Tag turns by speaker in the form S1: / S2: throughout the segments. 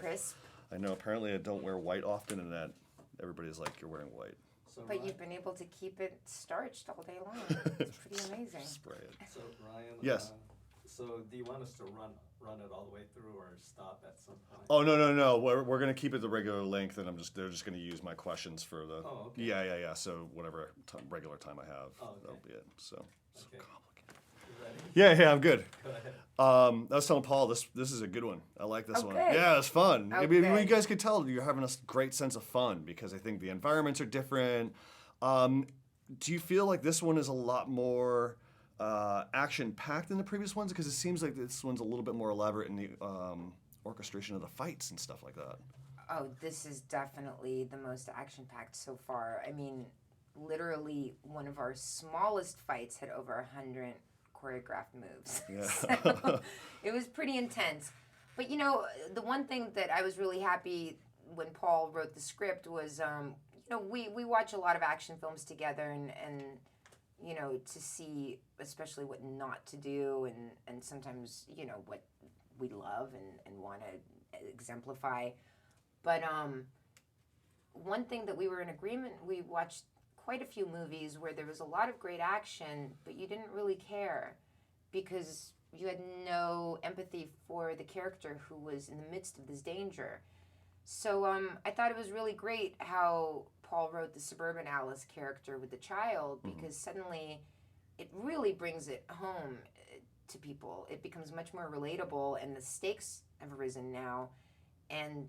S1: crisp.
S2: I know. Apparently, I don't wear white often, and that everybody's like, "You're wearing white."
S3: So
S1: But
S3: Ryan,
S1: you've been able to keep it starched all day long. It's pretty amazing.
S2: Spray it.
S3: so Ryan.
S2: Yes.
S3: So do you want us to run it all the way through or stop at some point?
S2: Oh no! We're gonna keep it the regular length, and they're just gonna use my questions for the.
S3: Oh, okay.
S2: Yeah. So whatever regular time I have,
S3: Oh, okay.
S2: that'll be it. So
S3: Okay.
S2: complicated.
S3: You ready?
S2: Yeah, I'm good.
S3: Go ahead.
S2: I was telling Paul this is a good one. I like this one.
S1: Okay.
S2: Yeah, it's fun. I mean,
S1: Okay.
S2: you guys could tell you're having a great sense of fun because I think the environments are different. Do you feel like this one is a lot more action-packed than the previous ones? Because it seems like this one's a little bit more elaborate in the orchestration of the fights and stuff like that.
S1: Oh, this is definitely the most action-packed so far. I mean, literally one of our smallest fights had over 100 choreographed moves.
S2: Yeah.
S1: So it was pretty intense. But you know, the one thing that I was really happy when Paul wrote the script was, you know, we watch a lot of action films together, and you know, to see especially what not to do, and sometimes, you know, what we love and want to exemplify. But one thing that we were in agreement, we watched quite a few movies where there was a lot of great action, but you didn't really care because you had no empathy for the character who was in the midst of this danger. So I thought it was really great how Paul wrote the suburban Alice character with the child, because suddenly it really brings it home to people. It becomes much more relatable, and the stakes have risen now, and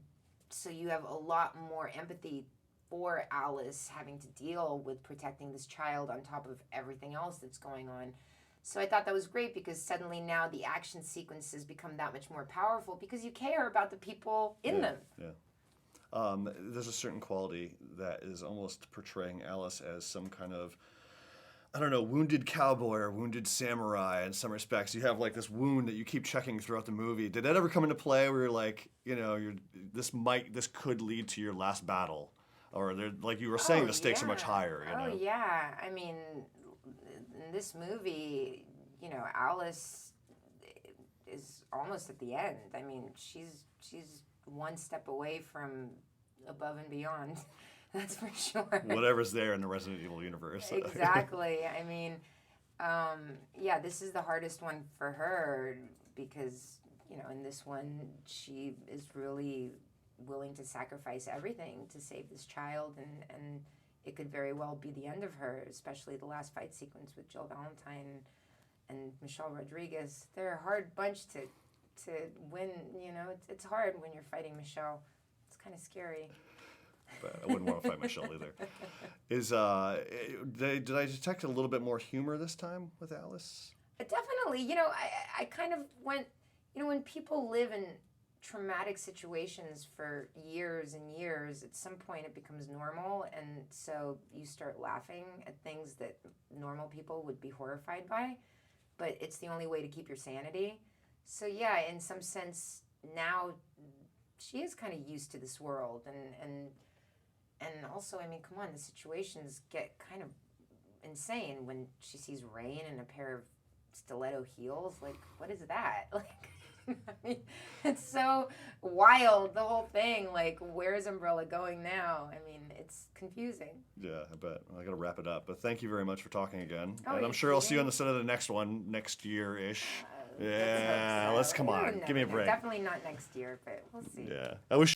S1: so you have a lot more empathy for Alice having to deal with protecting this child on top of everything else that's going on. So I thought that was great because suddenly now the action sequences become that much more powerful because you care about the people in them.
S2: Yeah. There's a certain quality that is almost portraying Alice as some kind of, I don't know, wounded cowboy or wounded samurai in some respects. You have like this wound that you keep checking throughout the movie. Did that ever come into play where you're like, you know, this could lead to your last battle? Or like you were saying, the stakes are much higher, you know?
S1: Oh, yeah. I mean, in this movie, you know, Alice is almost at the end. I mean, she's one step away from above and beyond. That's for sure.
S2: Whatever's there in the Resident Evil universe.
S1: Exactly. I mean, yeah, this is the hardest one for her because, you know, in this one, she is really willing to sacrifice everything to save this child, and it could very well be the end of her, especially the last fight sequence with Jill Valentine and Michelle Rodriguez. They're a hard bunch to win, you know. It's hard when you're fighting Michelle. It's kind of scary.
S2: But I wouldn't want to fight Michelle either. Did I detect a little bit more humor this time with Alice?
S1: Definitely. You know, I kind of went, you know, when people live in traumatic situations for years and years, at some point it becomes normal, and so you start laughing at things that normal people would be horrified by, but it's the only way to keep your sanity. So yeah, in some sense, now she is kind of used to this world, and also, I memean, come on, the situations get kind of insane when she sees rain and a pair of stiletto heels. Like, what is that? Like, I mean, it's so wild, the whole thing. Like, where's Umbrella going now? I mean, it's confusing.
S2: Yeah, I bet. I got to wrap it up. But thank you very much for talking again.
S1: Oh,
S2: and I'm sure I'll see you on the set of the next one next year-ish. Yeah, let's come on. Give me a break.
S1: Definitely not next year, but we'll see.
S2: Yeah. I wish